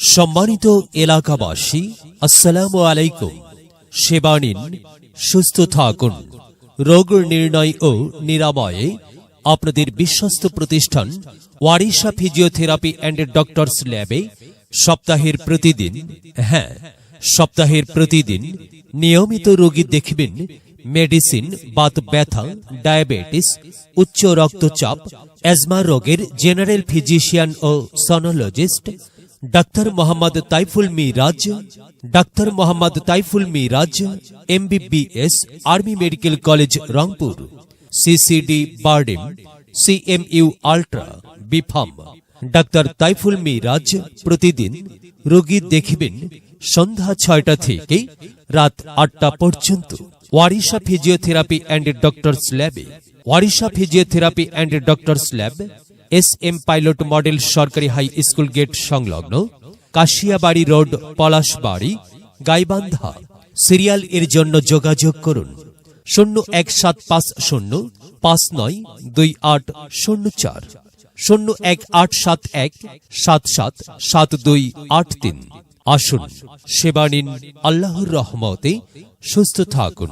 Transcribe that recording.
সম্মানিত এলাকাবাসী, আসসালামু আলাইকুম। সেবা নিন, সুস্থ থাকুন। রোগ নির্ণয় ও নিরাময়ে আপনাদের বিশ্বস্ত প্রতিষ্ঠান ওয়ারিশা ফিজিওথেরাপি অ্যান্ড ডক্টরস ল্যাবে সপ্তাহের প্রতিদিন নিয়মিত রোগী দেখবেন। মেডিসিন, বাত ব্যথা, ডায়াবেটিস, উচ্চ রক্তচাপ, অ্যাজমা রোগের জেনারেল ফিজিশিয়ান ও sonologist doctor Mohammad Taiful Miraj, MBBS, army medical college Rangpur, CCD BIRDEM, CMU ultra, বিফাম। ডাক্তার তাইফুল মিরাজ প্রতিদিন রোগী দেখবেন সন্ধ্যা 6টা থেকে রাত 8টা পর্যন্ত ওয়ারিশা ফিজিওথেরাপি অ্যান্ড ডক্টরস ল্যাবে। Warisha physiotherapy and doctors lab SM pilot model সরকারি হাই স্কুল গেট সংলগ্ন, কাশিয়াবাড়ি রোড, পলাশবাড়ি, গাইবান্ধা। সিরিয়াল এর জন্য যোগাযোগ করুন 01875592804, 01871777283। আসুন, সেবা নিন, আল্লাহর রহমতে সুস্থ থাকুন।